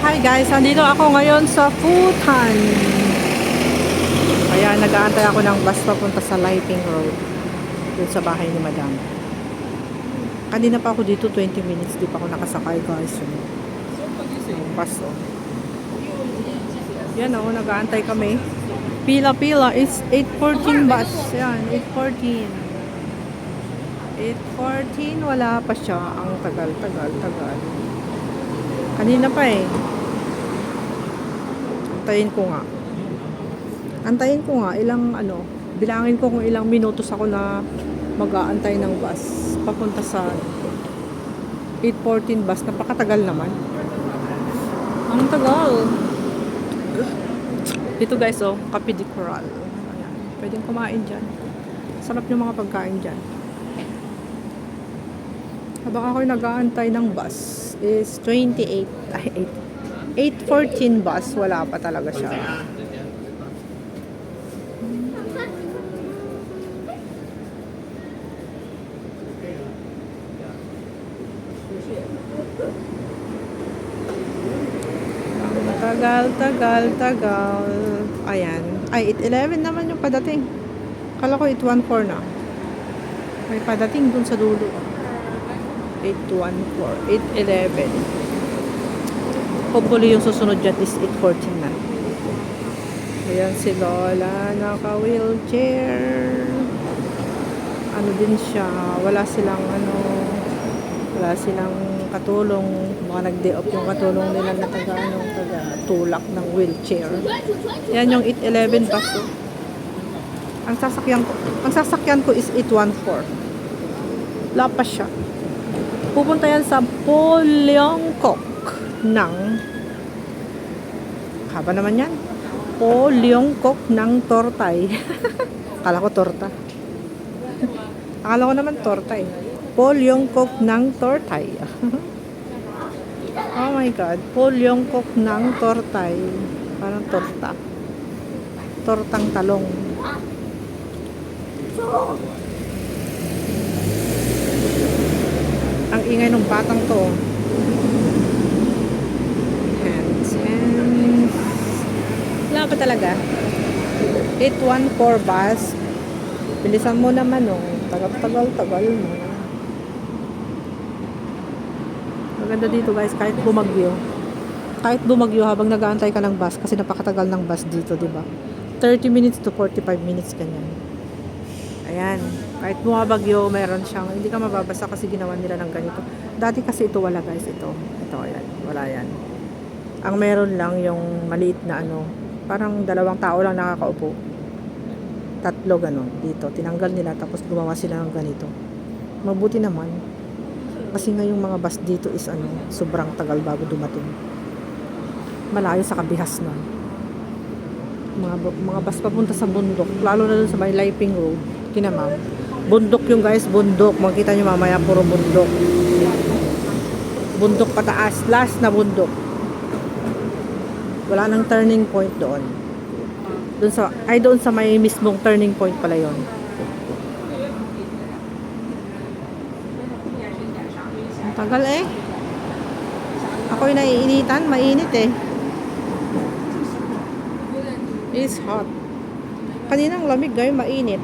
Hi guys, nandito ako ngayon sa Futan. Kaya nag-aantay ako ng bus papunta sa Lighting Road. Doon sa bahay ni Madam. Kanina pa ako dito, 20 minutes. Di pa ako nakasakay guys. Yung bus oh. Yan oh, nag-aantay kami. Pila-pila is 8:14 bus. Yan, 8:14. 8:14, wala pa siya. Ang tagal. Kanina pa eh. Antayin ko nga ilang bilangin ko kung ilang minutos ako na mag-aantay ng bus papunta sa 8:14 bus. Napakatagal naman. Ang tagal. Dito guys oh, Cafe de Coral. Ayan. Pwedeng kumain dyan. Sarap yung mga pagkain dyan. Habang ako'y nag-aantay ng bus is 8:14 bus, wala pa talaga siya. Tagal. Ayan. Ay, 8:11 naman yung padating. Kala ko 8:14 na. May padating dun sa dulo. 8:14, 8:11. Hopefully yung susunod dyan is 8:14 na. Ayan si Lola, naka-wheelchair. Ano din siya, wala silang katulong. Mga nag-day off yung katulong nila na taga-tulak ng wheelchair. Yan yung 8:11 bus. Ang sasakyan ko is 8:14. Wala pa siya. Pupunta yan sa Polyongkok ng haba naman yan. Polyongkok ng Tortay. Akala ko torta. Akala ko naman torta eh. Polyongkok ng Tortay. Oh my God. Polyongkok ng Tortay. Parang torta. Tortang talong. Ang ingay ng batang to. And wala pa talaga. 8:14 bus. Bilisan mo naman oh. Tagal mo. Maganda dito guys, kahit bumagyo habang nag-aantay ka ng bus kasi napakatagal ng bus dito, di ba? 30 minutes to 45 minutes ganyan. Ayan, kahit bumabagyo, meron siyang, hindi ka mababasa kasi ginawa nila ng ganito. Dati kasi ito wala guys, ito ayan, wala yan. Ang meron lang yung maliit na parang 2 tao lang nakakaupo. 3 ganon dito, tinanggal nila tapos gumawa sila ng ganito. Mabuti naman kasi ngayong mga bus dito is sobrang tagal bago dumating. Malayo sa kabihas na. Mga bus papunta sa bundok, lalo na dun sa may Lighting Road. Kinamam. Bundok yung guys, bundok. Makita nyo mamaya puro bundok. Bundok pataas, last na bundok. Wala nang turning point doon. Doon sa may mismong turning point pala yon. Ang tagal eh. Ako'y naiinitan, mainit eh. It's hot. Kaninang lamig, ngayon mainit.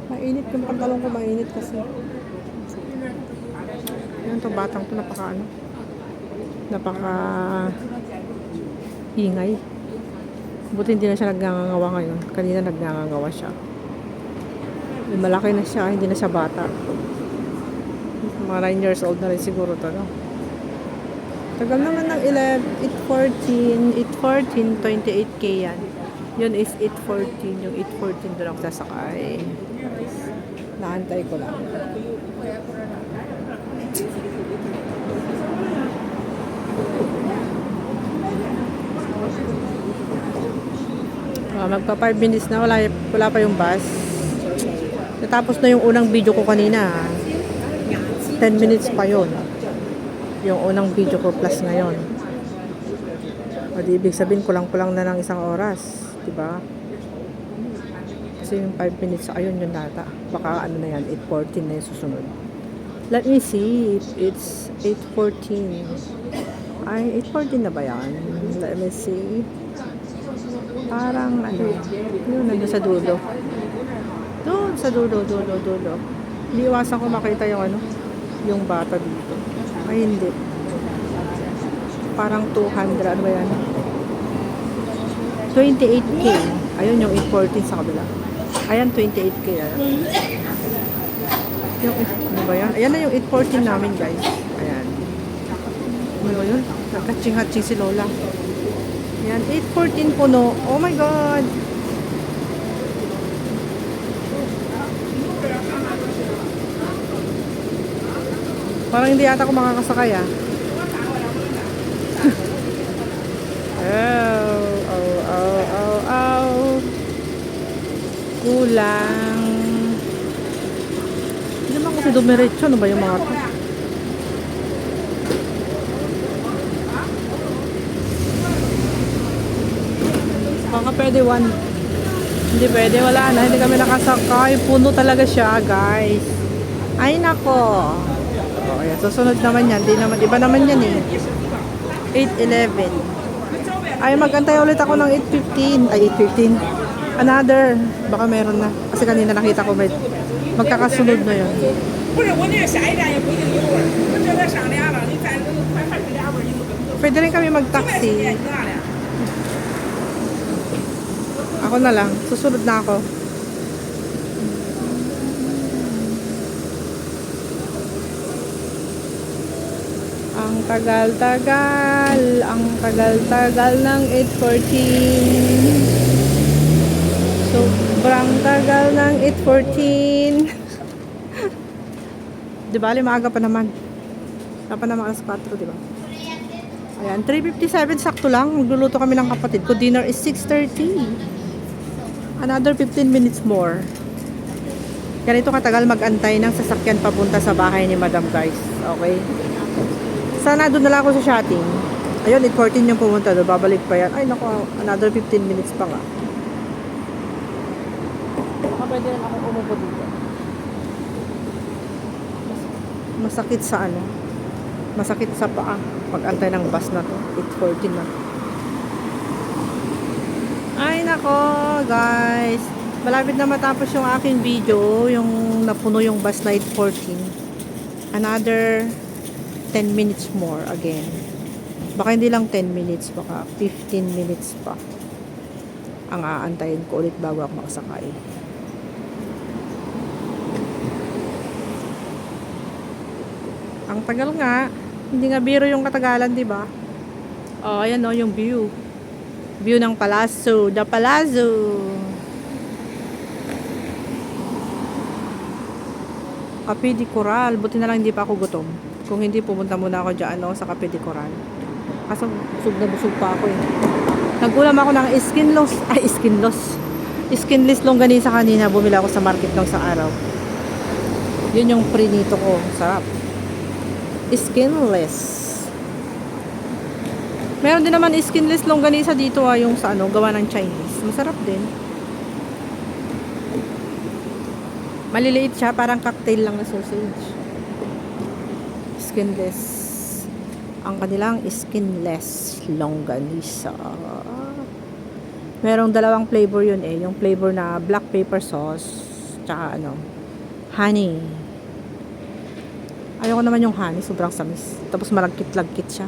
Mainit yung pantalon ko, mainit kasi. Yan to, batang to, napaka ingay. Buti hindi na siya nagngangawa ngayon. Kanina nagngangawa siya. Malaki na siya, hindi na siya bata. Mga 9 years old na rin siguro to, no? Tagal naman ng 8:14, 28K yan. Yun is 8:14. Yung 8:14 doon ako sasakay. Naantay ko lang. Magpa 5 minutes na, wala pa yung bus. Natapos na yung unang video ko kanina. 10 minutes pa yon. Yung unang video ko plus ngayon. O di ibig sabihin, kulang-kulang na ng isang oras. Diba? Kasi yung 5 minutes, ayun yun nata. Baka ano na yan, 8:14 na yung susunod. Let me see. It's 8:14. Ay, 8:14 na ba yan? Let me see. Parang ano, yun, nandun sa dulo. Doon, sa dulo. Hindi iwasan ko makita yung ano, yung bata dito. Ay, hindi. Parang 200, ano ba yan? 28K. Ayun, yung 8:14 sa kabila. Ayan, 28K. Yung, ano ba yan? Ayan na yung 8:14 namin, guys. Ayan. Ano ba yun? Nagkaching-hatching si Lola. Ayan, 8:14 puno. Oh my God! Parang hindi yata ako makakasakay, ah. Oh. Kulang. Hindi naman kasi dumiretso. Ano ba yung mga to? Baka pwede one. Hindi pwede. Wala na. Hindi kami nakasakay. Puno talaga siya, guys. Ay, nako. O, ayan. Susunod naman yan. Iba naman yan eh. 8:11. Ay, magantay ulit ako ng 8:15. Ay, 8:15. Another. Baka meron na. Kasi kanina nakita ko magkakasunod na yun. Pwede rin kami mag-taxi. Ako na lang. Susunod na ako. Ang tagal-tagal ng 8:14. Sobrang tagal ng 8:14. Di ba? Maaga pa naman. Wala pa naman alas 4, di ba? Ayan, 3:57 sakto lang. Magluluto kami ng kapatid ko. Dinner is 6:30. Another 15 minutes more. Ganito katagal mag-antay ng sasakyan papunta sa bahay ni Madam, guys. Okay? Sana doon na lang ako sa shopping. Ayun, 8:14 yung pumunta doon. Babalik pa yan. Ay, naku, another 15 minutes pa nga. Baka pwede rin ako umupo dito. Masakit sa ano? Masakit sa paa. Pag-antay ng bus na to. 8:14 na. Ay, nako, guys. Malapit na matapos yung aking video. Yung napuno yung bus na 8:14. Another 10 minutes more again. Baka hindi lang 10 minutes, baka 15 minutes pa ang aantayin ko ulit bago ako makasakay. Ang tagal nga. Hindi nga biro yung katagalan, di ba? Oh, ayan oh, yung view. View ng Palazzo, the Palazzo. Cafe de Coral. Buti na lang hindi pa ako gutom. Kung hindi, pumunta muna ako dyan sa Cafe de Coral. Kaso busog na busog pa ako eh. Nagulam ako ng skinless longganisa kanina. Bumili ako sa market ng sa araw. Yun yung prinito ko. Sarap. Skinless. Meron din naman skinless longganisa dito yung sa gawa ng Chinese. Masarap din. Maliliit siya, parang cocktail lang na sausage. Skinless. Ang kanilang skinless longganisa. Merong dalawang flavor yun eh. Yung flavor na black pepper sauce tsaka honey. Ayoko naman yung honey, sobrang samis. Tapos malagkit-lagkit siya.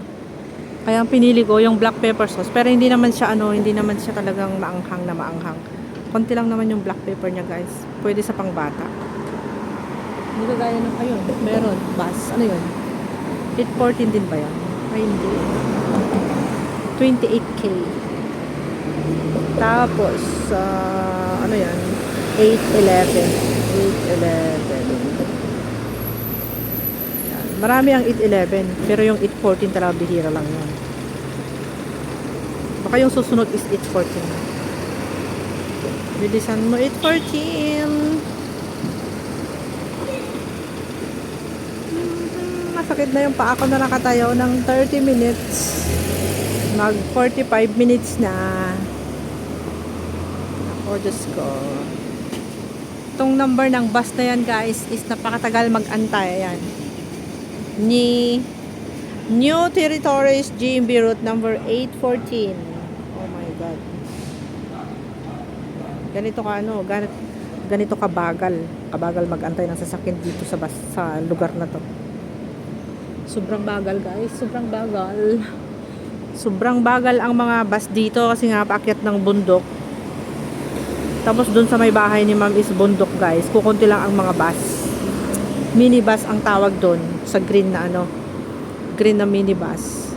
Kaya ang pinili ko yung black pepper sauce. Pero hindi naman siya hindi naman siya talagang maanghang na maanghang. Konti lang naman yung black pepper niya, guys. Pwede sa pangbata. Hindi ko gaya ng ayun. Meron. Bus. Ano yun? 8:14 din ba yan? Ay, hindi. 28K. Tapos, ano yan? 8:11. Marami ang 8:11. Pero yung 8:14 talaga bihira lang yun. Baka yung susunod is 8:14. Bilisan mo, 8:14. Masakit na yung paa ko na nakatayo ng 30 minutes. Mag 45 minutes na. Ako, Diyos ko. Itong number ng bus na yan, guys, is napakatagal mag-antay. Ayan. New Territories GMB route number 814. Oh my God. Ganito ka ganito kabagal mag-antay ng sasakyan dito sa lugar na to. Sobrang bagal, guys, sobrang bagal. Sobrang bagal ang mga bus dito kasi nga paakyat ng bundok. Tapos dun sa may bahay ni ma'am is bundok, guys. Kukunti lang ang mga bus. Minibus ang tawag dun sa green na green na minibus.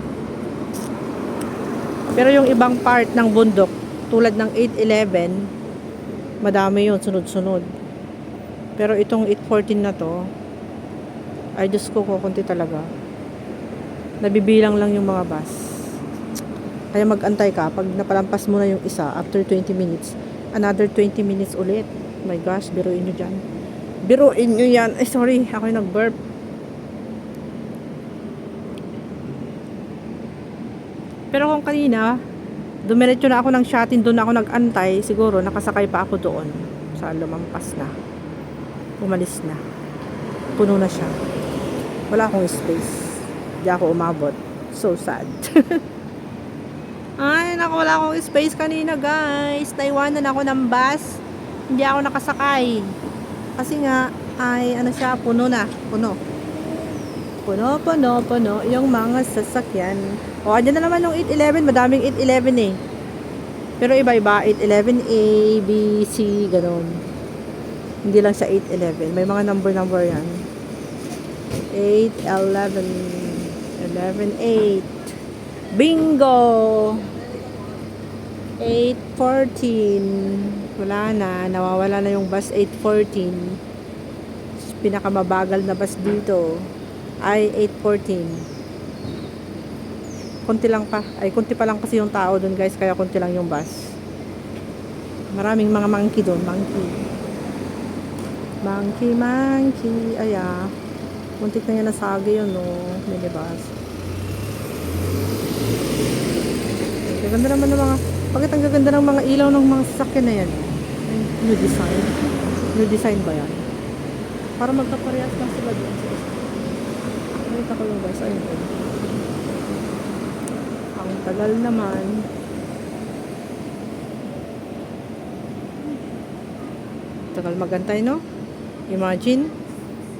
Pero yung ibang part ng bundok tulad ng 811, madami yun, sunod-sunod. Pero itong 814 na to, ay Diyos ko, kukunti talaga. Nabibilang lang yung mga bus. Kaya mag-antay ka. Pag napalampas mo na yung isa, after 20 minutes, another 20 minutes ulit. Oh my gosh, biruin nyo dyan. Biruin nyo yan. Ay, sorry, ako yung nag-burp. Pero kung kanina, dumiretso na ako ng Shatin, doon ako nag-antay, siguro nakasakay pa ako doon. Sa lumampas na. Umalis na. Puno na siya. Wala akong space. Hindi ako umabot. So sad. Ay, naku, wala akong space kanina, guys. Naiwanan ako ng bus. Hindi ako nakasakay. Kasi nga, siya, puno na. Puno. Puno yung mga sasakyan. O, andyan na naman yung 811. Madaming 811 eh. Pero iba-iba. 811A, B, C, gano'n. Hindi lang siya 811. May mga number yan. 8, 11, 11, 8. Bingo! 814. Wala na. Nawawala na yung bus 814. Pinakamabagal na bus dito ay 814. Kunti lang pa. Ay, kunti pa lang kasi yung tao dun, guys. Kaya kunti lang yung bus. Maraming mga monkey dun. Monkey. Aya. Muntik na yan nasagi yun, no? Minibus. Ang ganda naman ng mga... Bakit ang gaganda ng mga ilaw ng mga sasakyan na yan? New design. New design ba yan? Para magkaparehas lang sila doon. Nakita ko yung guys. Ayun. Ang tagal naman. Tagal magantay, no? Imagine.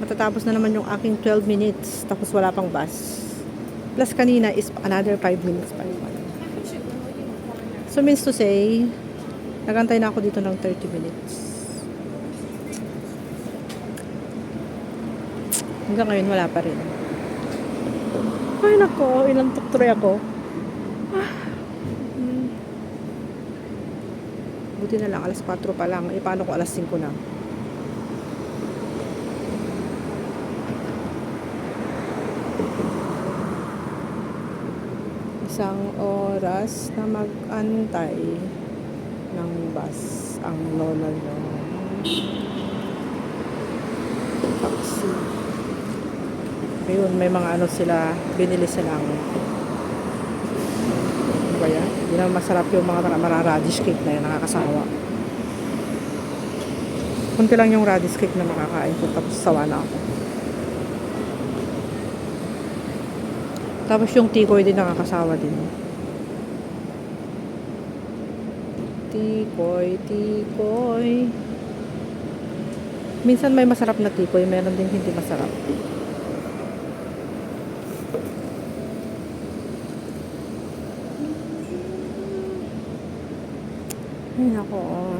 Matatapos na naman yung aking 12 minutes. Tapos wala pang bus. Plus kanina is another 5 minutes pa rin. So means to say, nagantay na ako dito ng 30 minutes. Hanggang ngayon wala pa rin. Ay nako, ilang tuktroy ako. Buti na lang, alas 4 pa lang. Eh, paano ko alas 5 na? Isang oras na mag-antay ng bus ang lola nyo. Taxi. Ayun, may mga sila, binili silang ano ba yan? Hindi na masarap yung mga radish cake na yan, nakakasawa. Kunti lang yung radish cake na makakain ko, tapos sawa na ako. Tapos yung tikoy din nakakasawa din. Tikoy. Minsan may masarap na tikoy, meron din hindi masarap. Ay nako.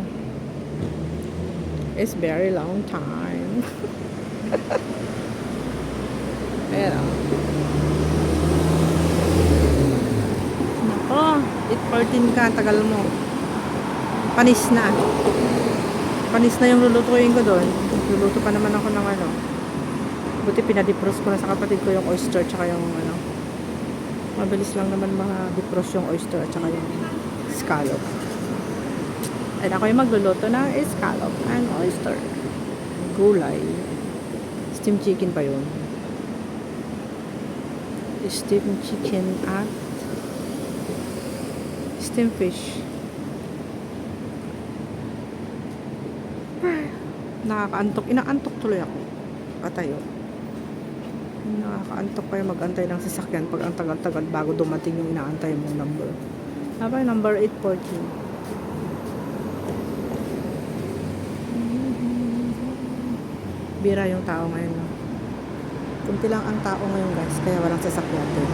It's very long time. Pero 8:14 ka, tagal mo. Panis na yung lulutuin ko doon. Luluto pa naman ako ng buti pinadipros ko na sa kapatid ko yung oyster tsaka yung mabilis lang naman ma-dipros yung oyster at tsaka yung scallop. And ako yung magluluto ng scallop and oyster. Gulay. Steamed chicken pa yun. Steamed chicken at steam fish. Nakakaantok. Inaantok tuloy ako. Patayo. Nakakaantok pa yung mag-antay ng sasakyan pag ang tagal-tagal bago dumating yung inaantay mong number. Habang number 814. Bira yung tao ngayon, no? Kunti lang ang tao ngayon, guys, kaya walang sasakyan din.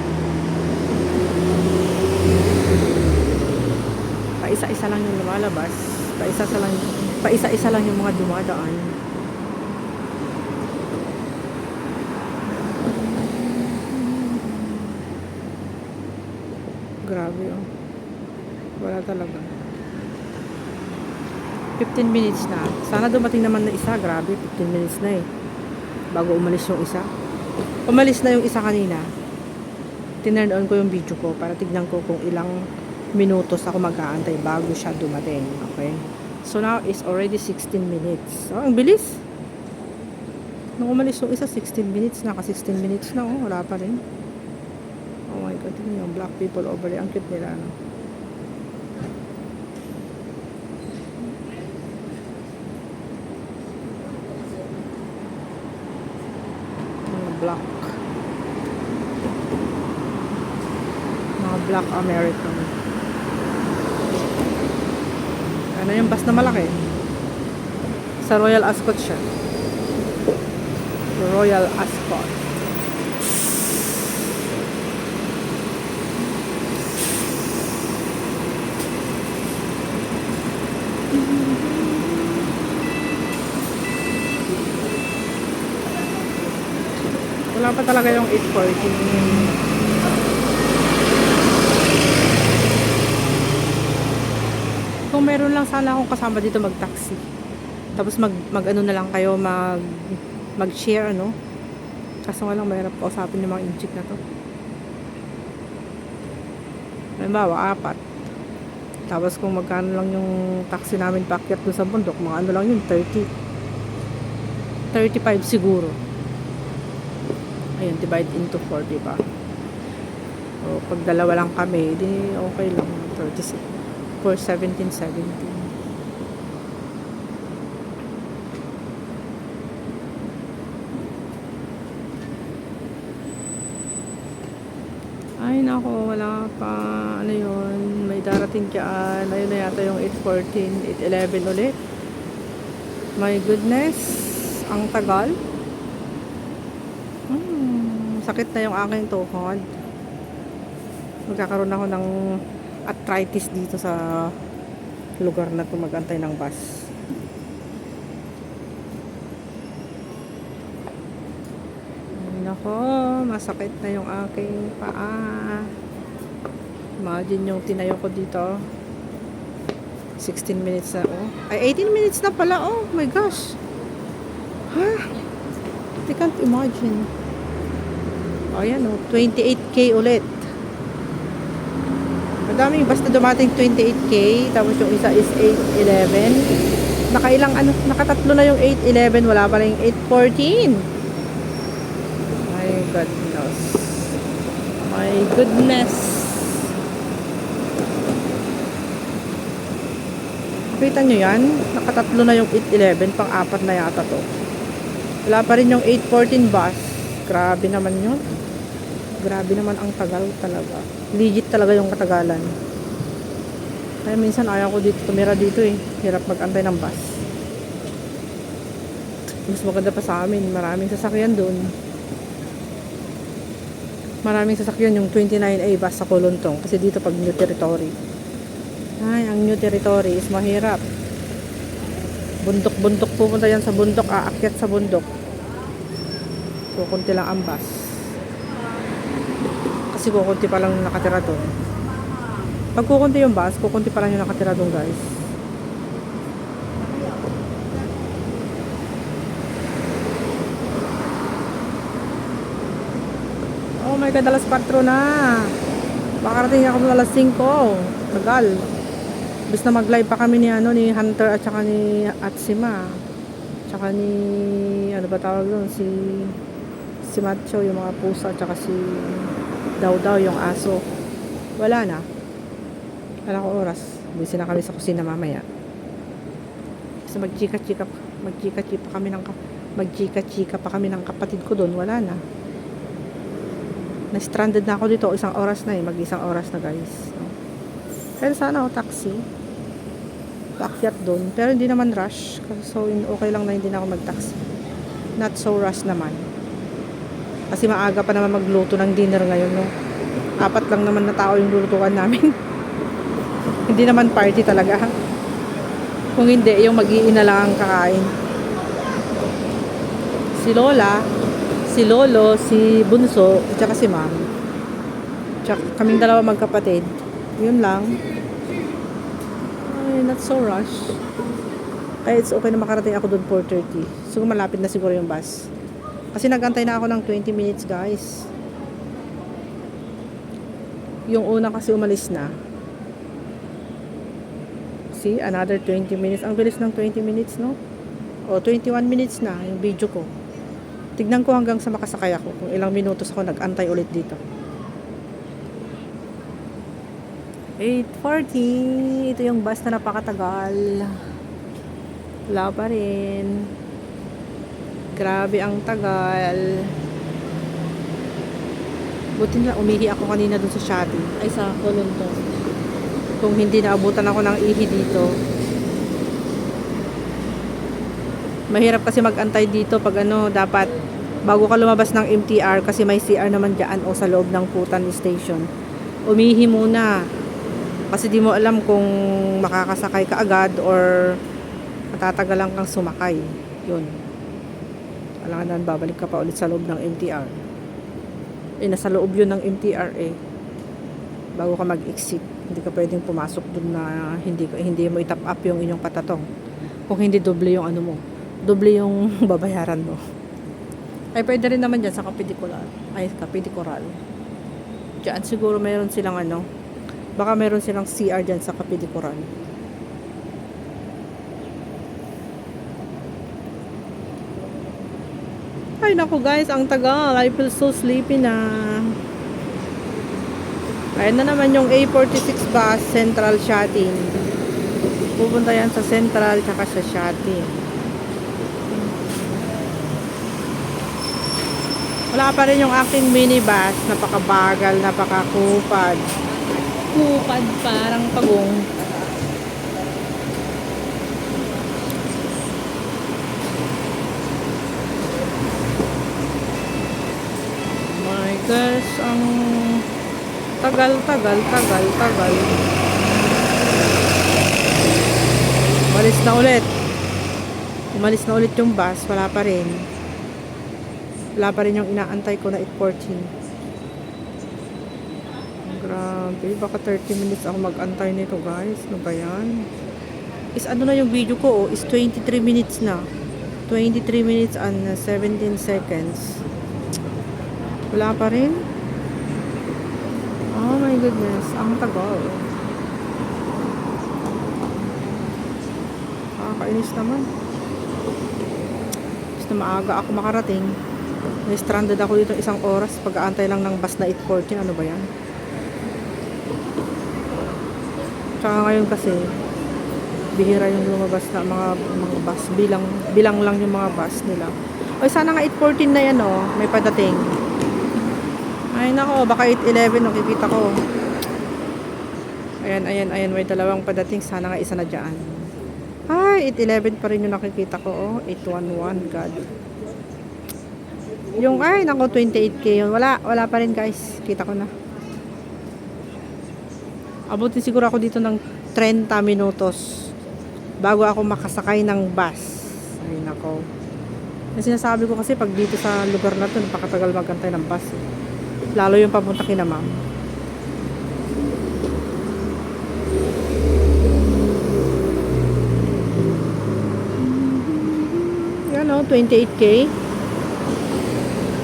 Paisa-isa lang yung lumalabas. Paisa-isa lang yung mga dumadaan. Grabe, oh. Wala talaga. 15 minutes na. Sana dumating naman na isa. Grabe, 15 minutes na eh. Bago umalis yung isa. Umalis na yung isa kanina. Tinurn on ko yung video ko para tignan ko kung ilang minutos ako mag-aantay bago siya dumating. Okay? So now is already 16 minutes. Oh, ang bilis. Nung umalis yung isa, 16 minutes na. 16 minutes na. Oh, wala pa rin. Oh my God. Tignan yung black people over there. Ang cute nila, no? Mga black American. Ano yung bus na malaki? Sa Royal Ascot siya. Royal Ascot. Wala pa talaga yung 814. Kung meron lang sana akong kasama dito mag-taxi. Tapos mag ano na lang kayo, mag-share, ano. Kaso nga lang mahirap kausapin yung mga inchik na to. Halimbawa, 4. Tapos kung magkano lang yung taxi namin paakyat doon sa bundok, mga ano lang yun, 30. 35 siguro. Ayun, divide into 4, diba? So, pag dalawa lang kami, di okay lang. 36. For 17. Ay, nako, wala pa. Ano yun? May darating dyan. Ayun na yata yung 8:14, 8:11 ulit. My goodness. Ang tagal. Sakit na yung aking tuhod. Magkakaroon ako ng arthritis dito sa lugar na to mag-antay ng bus. Nako, masakit na yung aking paa. Imagine yung tinayo ko dito. 16 minutes na, oh. Ay, 18 minutes na pala, oh my gosh. Ha? I can't imagine. O, yan, oh. 28K ulit. Madaming basta dumating 28K. Tapos yung isa is 8:11. Nakatatlo na yung 8:11. Wala pa rin yung 8:14. My goodness. My goodness. Kita nyo yan? Nakatatlo na yung 8:11. Pang-apat na yata to. Wala pa rin yung 8:14 bus. Grabe naman yun. Grabe naman ang tagal talaga. Legit talaga yung katagalan. Kaya minsan ayaw ko dito tumira dito eh. Hirap mag-antay ng bus. Mas maganda pa sa amin. Maraming sasakyan doon. Maraming sasakyan yung 29A bus sa Kolontong. Kasi dito pag new territory. Ay, ang new territory is mahirap. Bundok-bundok, pupunta yan sa bundok. Aakyat sa bundok. So, kunti lang ang bus. Kasi kukunti pa lang yung nakatira doon. Pag kukunti yung bus, kukunti pa lang yung nakatira doon, guys. Oh my God, alas 4 na. Makarating ako alas 5. Tagal. Bis na mag-live pa kami ni Hunter at saka ni Atsima. Tsaka ni ano ba tawag doon, si Macho, yung mga pusa, at saka si Daw yung aso. Wala na. Wala ko oras. Busy na kami sa kusina mamaya. Kasi magchika-chika pa kami ng kapatid ko doon. Wala na. Na-stranded na ako dito. Isang oras na eh. Mag-isang oras na guys. No? Pero sana ako taxi. Paakyat doon. Pero hindi naman rush. So okay lang na hindi na ako mag-taxi. Not so rush naman. Kasi maaga pa naman magluto ng dinner ngayon. No? 4 lang naman na tao yung lulutuan namin. Hindi naman party talaga. Kung hindi, yung mag-iina lang ang kakain. Si Lola, si Lolo, si Bunso, at saka si Ma'am. Tsaka kaming dalawa magkapatid. Yun lang. Ay, not so rush. Kaya it's okay na makarating ako doon 4:30. So malapit na siguro yung bus. Kasi nagantay na ako ng 20 minutes guys. Yung una kasi umalis na. See, another 20 minutes. Ang bilis ng 20 minutes, no? O, 21 minutes na yung video ko. Tignan ko hanggang sa makasakay ako. Kung ilang minutos ako nag-antay ulit dito. 8:40. Ito yung bus na napakatagal. Wala pa rin. Grabe ang tagal. Buti na umihi ako kanina dun sa Shopee. Ay, sa Kolonto. Kung hindi naabutan ako ng ihi dito. Mahirap kasi mag-antay dito pag dapat bago ka lumabas ng MTR kasi may CR naman dyan o sa loob ng Putan Station. Umihi muna. Kasi di mo alam kung makakasakay ka agad or matatagalan kang sumakay. Yun. Alangan na babalik ka pa ulit sa loob ng MTR. Nasa loob yun ng MTR bago ka mag-exit. Hindi ka pwedeng pumasok dun na hindi mo i-top up yung inyong patatong. Kung hindi doble yung doble yung babayaran mo. Ay pwede rin naman dyan sa Kapitikoral. Diyan siguro mayroon silang baka mayroon silang CR dyan sa Kapitikoral. Ay naku guys, ang tagal. I feel so sleepy na. Ayan na naman yung A46 bus, Central Shatin. Pupunta yan sa Central tsaka sa Shatin. Wala pa rin yung aking minibus. Napakabagal, napakakupad. Kupad parang pagong. My gosh, ang tagal. Umalis na ulit yung bus. Wala pa rin yung inaantay ko na 8:14. Grabe, baka 30 minutes ako mag-antay nito guys. Ano ba yan? Na yung video ko is 23 minutes na. 23 minutes and 17 seconds. Wala pa rin. Oh my goodness, ang tagal. Kainis naman. Basta maaga ako makarating. Na-stranded ako dito isang oras. Pag-aantay lang ng bus na 8:14. Ano ba yan? Tsaka ngayon kasi bihira yung lumabas na mga bus. Bilang lang yung mga bus nila. Oy, sana nga 8:14 na yan may padating. Ay nako, baka 8:11 nakikita ko. Ayan, may dalawang padating. Sana nga isa na dyan. Ay, 8:11 pa rin yung nakikita ko. 8:11, God. Yung, nako, 28K yun. Wala pa rin guys. Kita ko na. Abutin siguro ako dito ng 30 minutos bago ako makasakay ng bus. Ay nako. Yung sinasabi ko kasi pag dito sa lugar na to, napakatagal magantay ng bus. Lalo yung papunta kina Ma'am. Yan 28K.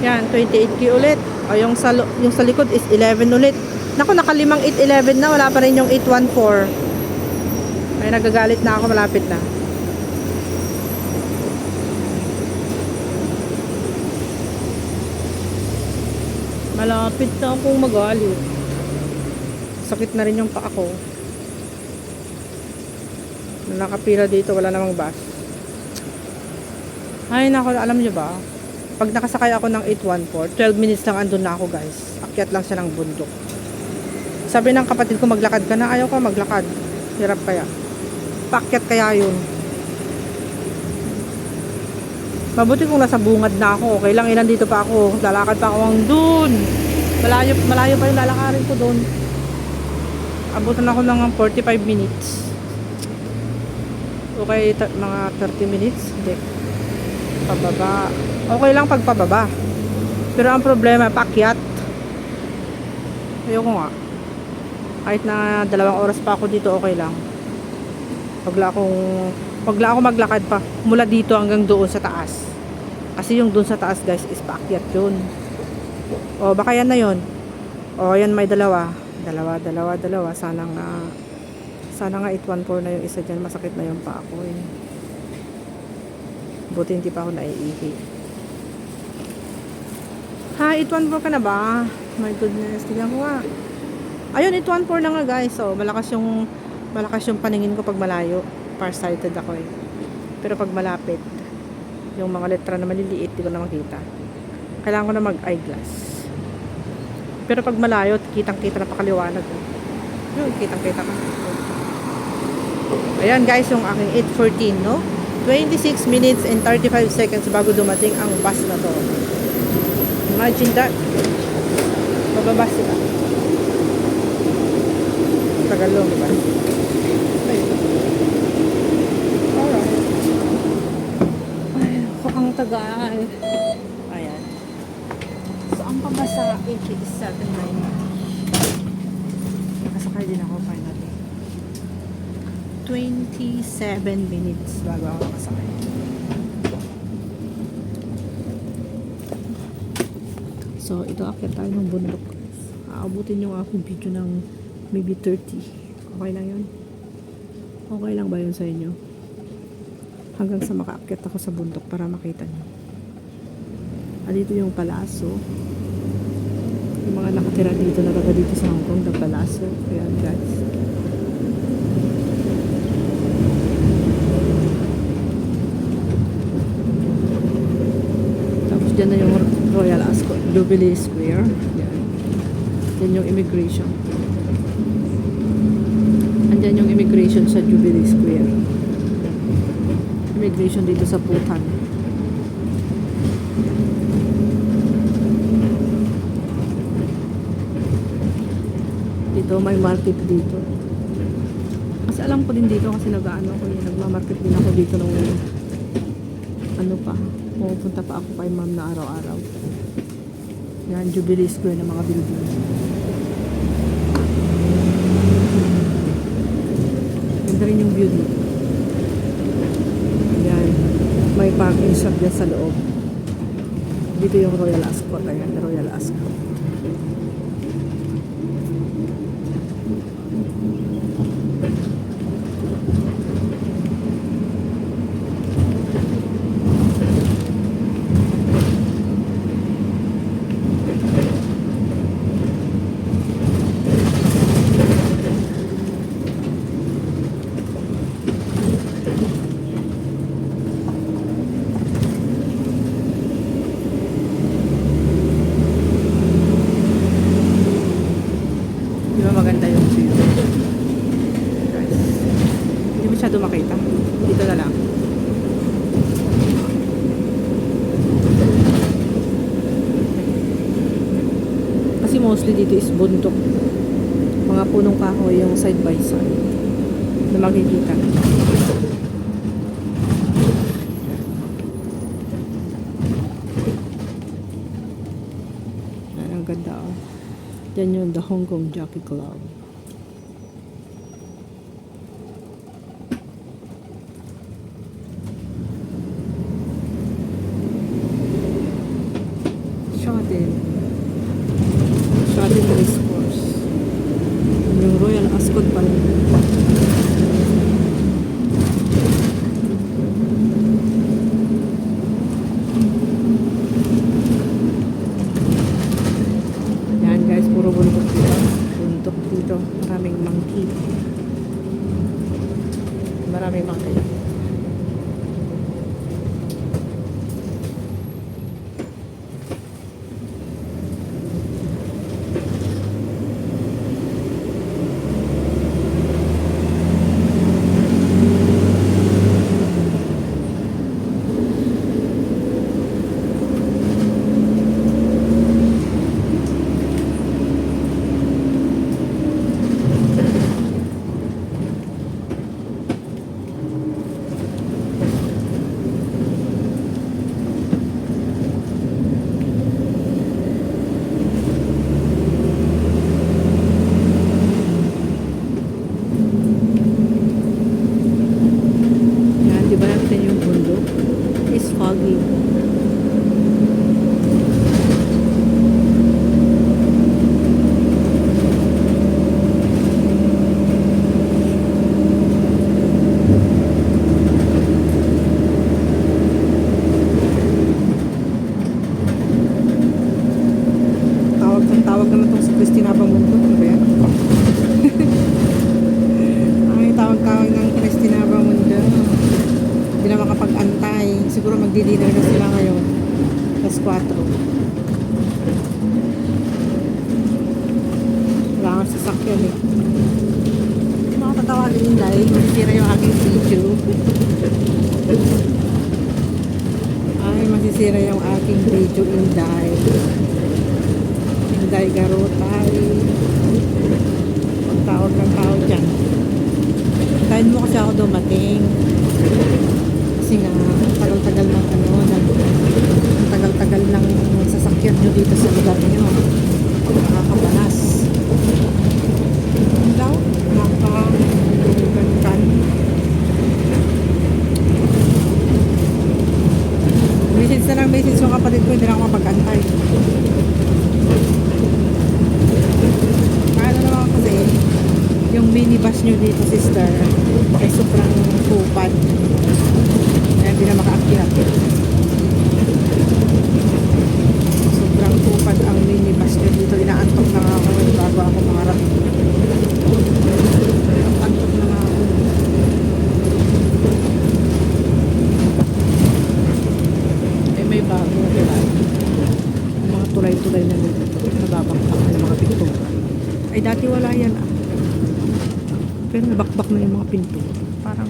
Yan, 28K ulit. O yung sa likod is 11 ulit. Naku, nakalimang 811 na. Wala pa rin yung 814. Ay, nagagalit na ako. Malapit na. Malapit na akong magalit. Sakit na rin yung paa ko. Nakapila dito, wala namang bus. Ay, nako, alam nyo ba? Pag nakasakay ako ng 814, 12 minutes lang andun na ako, guys. Akyat lang siya ng bundok. Sabi ng kapatid ko, maglakad ka na. Ayaw ko maglakad. Hirap kaya. Paakyat kaya yun. Mabuti kung nasa bungad na ako. Okay lang, ilan dito pa ako. Lalakad pa ako hanggang dun. Malayo pa yung lalakarin ko dun. Abutan ako ng 45 minutes. Okay, mga 30 minutes. Hindi. Pababa. Okay lang pag pababa. Pero ang problema, paakyat. Ayoko nga. Kahit na 2 oras pa ako dito, okay lang. Wag lang ako maglakad pa mula dito hanggang doon sa taas. Kasi yung doon sa taas, guys, is paakyat yun. O, baka yan na yun. O, yan may dalawa. Sana nga 814 na yung isa dyan. Masakit na yung pa ako eh. Buti hindi pa ako naiihi. Ha, 814 ka na ba? My goodness, tignan ko nga. Ayun, 814 na nga, guys. So, malakas yung paningin ko pag malayo. Farsighted ako eh. Pero pag malapit, yung mga letra na maliliit, di ko na makita. Kailangan ko na mag-eyeglass. Pero pag malayo, kitang-kita na pakaliwanag. Yun, kitang-kita ka. Ayan, guys, yung aking 814, no? 26 minutes and 35 seconds bago dumating ang bus na to. Imagine that. Bababa sila. Tagal lang, diba? Alright. Ay, ang tagal. Ayan. So, ang pabasa, 87.9. Nakasakay din ako finally. 27 minutes bago ako nakasakay. So, ito akyat tayo ng bundok. Aabutin yung aking video ng maybe 30. Okay lang yun? Okay lang ba yun sa inyo? Hanggang sa makaakyat ako sa bundok para makita nyo. Dito yung palaso. Yung mga nakatira dito, nataga dito sa Hong Kong, the palaso. Ayan, guys. Diyan na yung Royal Ascot, Jubilee Square. Yan. Yan yung immigration. Andyan yung immigration sa Jubilee Square. Immigration dito sa Bhutan. Dito may market dito. Kasi alam ko din dito kasi nagmamarket din ako dito ng ano pa. Pupunta pa ako kay ma'am na araw-araw. Yan, Jubilee Square ng mga building. Ganda rin yung view dito. Yan. May parking shop dyan sa loob. Dito yung Royal Ascot. Ayan, Royal Ascot. Maganda yung view. Guys, hindi masyado makita. Dito na lang. Kasi mostly dito is bundok. Mga punong kahoy yung side by side na makikita. Ang ganda oh. Yan yung the Hong Kong Jockey Club. Shuttle race course. Yung Royal Ascot pa rin. Puro bundok dito. Bundok dito. maraming mga ganyan. Yan, di ba natin yung bundok? It's foggy. Tawag naman itong si Christina Bangmundo. Ano ba yan? Ay, tawag-tawag ng Christina Bangmundo. Hindi na makapag-antay. Siguro magdi-dinner na sila ngayon. Plus 4. Wala kang sasakyan eh. Makapatawagin yung dahil masisira yung aking video. Ay, masisira yung aking video Inday. Inday Garotay. Pagtawag ng tao dyan. Tayo mo kasi ako dumating. Kasi nga, tagal-tagal ng tagal-tagal ng sasakyan nyo dito sa lugar nyo. Nakakabalas. Ang daw? Nakaka-kan. Message na lang message yung kapatid ko, hindi na ako mapag-antay. Paano naman kasi, yung minibus nyo dito, sister, ay sobrang kupad. Kaya hindi na makaakyat. Sobrang kupad ang minibus nyo dito. Inaantok na nga ako bago ako makarating. Antok na nga ako. Eh, may bago. Diba? Mga tulay-tulay na dito. Nababakbak na yung mga pintura. Ay, dati wala yan ah. Pero nabakbak na yung mga pinto. Parang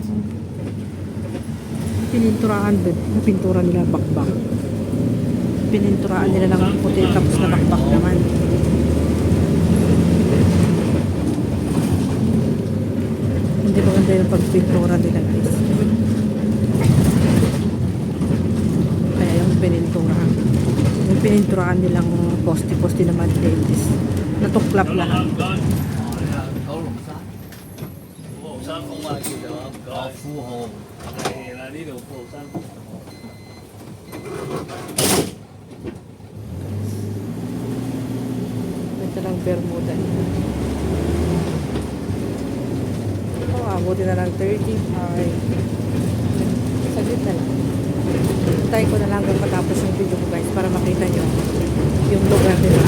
pininturaan din. Yung pintura nila bakbak. Pininturaan nila lang ang puti tapos nabakbak naman. Hindi maganda yung pagpintura nila guys. Kaya yung pininturaan. Yung pininturaan nilang poste-poste naman is natuklap lahat. Ito lang Bermuda. Oh, abuti na lang 35. Saglit na lang. Hintay ko na lang hanggang matapos yung video ko guys para makita nyo yung lugar nila.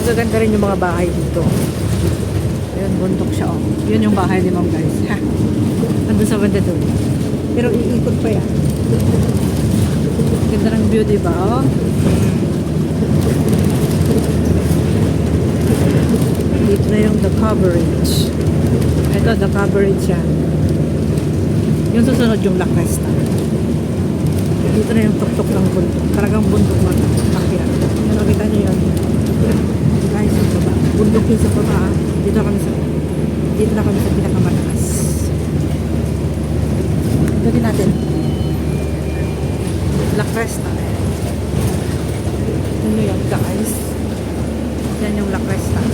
Magaganda rin yung mga bahay dito. Ayun, bundok siya oh. Yun yung bahay ni Ma'am guys. Nandun sa banda doon. Pero iikot pa yan. Ganda ng view diba oh. Dito na yung the coverage. Ito the coverage yan. Yung susunod yung La Cresta. Dito na yung tuktok ng bundok. Talagang bundok mag-akyat. Ano nakita niyo yun? Guys, sa baba. Bundok yun sa baba. Dito na kami sa pinakamataas. Gawin natin. La Cresta. Ano yan guys? Yan yung La Cresta. Yan.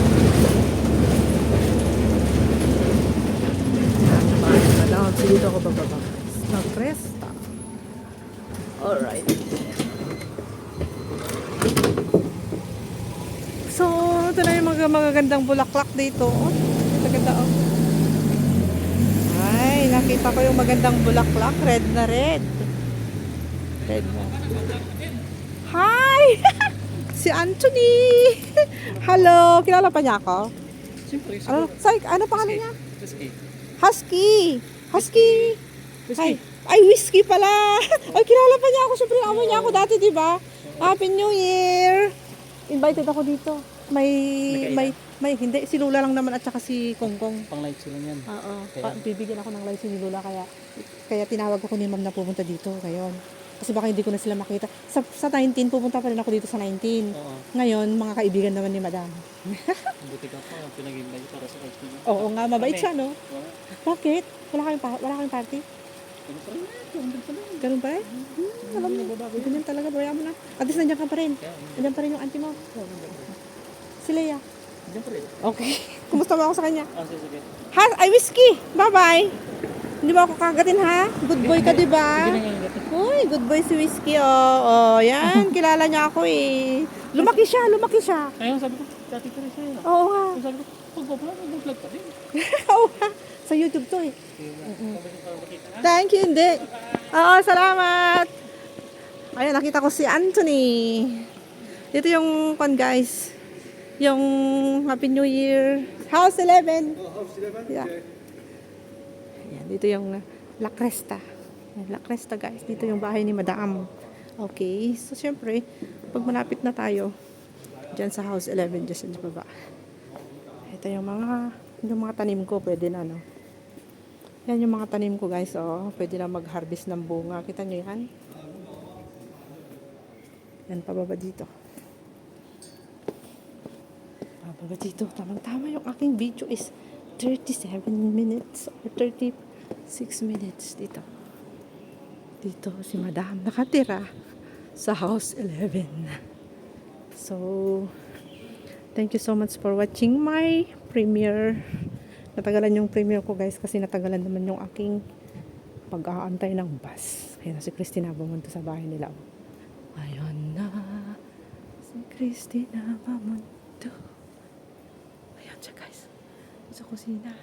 So dito ako bababa. La Cresta. Alright. So, ito na yung mga magagandang bulaklak dito. Oh, maganda oh. Ay, nakita ko yung magandang bulaklak. Red na red. Red na. Hi! Si Anthony! Hello! Kilala pa niya ako? Siyempre, Ano pangalan niya? Whiskey. Husky! Husky! Whiskey. Ay, whiskey pala! Ay, kilala pa niya ako. Siyempre, amo niya ako dati, di ba? Happy New Year! Invited ako dito. Hindi. Si Lula lang naman at saka si Kongkong. Pang light sila yan. Oo. Kaya- Bibigyan ako ng license ni Lula kaya tinawag ako ni Ma'am na pumunta dito ngayon. Kasi baka hindi ko na sila makita. Sa 19, pupunta pa rin ako dito sa 19. Oo. Ngayon, mga kaibigan naman ni Madam. Buti ka pa. Pinag-invite para sa light sila. Oo nga, mabait siya, no? Oo. Bakit? Wala kayong party? Ano pa rin? Andun pa rin. Ganun pa rin? Alam mo, ganyan talaga. Baya mo na. At least nandiyan ka pa rin. Kaya, Nandiyan pa rin yung auntie mo. Si Leia. andun pa rin. Okay. Kumusta mo ako sa kanya? Ah, sige, sige. Ay, whiskey! Bye-bye! Hindi mo ako kagatin, ha? Good boy ka, di ba? Hindi na ngayon gato. Uy, good boy si Whiskey, oh. Oh, yan. Kilala niya ako, eh. Lumaki siya. Ayun, sabi ko, dati ko rin sa'yo. Oo nga. Sabi ko, pag-vlog, mag-vlog pa din. Oo nga. Sa YouTube to, eh. Sabi ko, parang makita na. Thank you, hindi. Oo, salamat. Ayun, nakita ko si Anthony. Dito yung, guys. Yung Happy New Year. House 11. Oh, house 11? Yeah. Okay. Ayan, dito yung La Cresta. Ayan, La Cresta, guys. Dito yung bahay ni Madam. Okay. So, syempre, pag malapit na tayo, dyan sa house 11, dyan sa baba. Ito yung mga tanim ko. Pwede na, no? Yan yung mga tanim ko, guys. Oh, pwede na mag-harvest ng bunga. Kita nyo yan? Yan, pababa dito. Pababa dito. Tamang-tama yung aking video is 37 minutes or 36 minutes dito. Dito si Madam nakatira sa house 11. So, thank you so much for watching my premiere. Natagalan yung premiere ko, guys, kasi natagalan naman yung aking pag-aantay ng bus. Ayun na si Christina bumunta sa bahay nila. Ayun na si Christina bumunta. Ayan siya, guys. Sa kusina.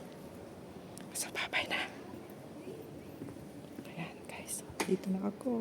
Sa babay na. Ayan, guys. Dito na ako.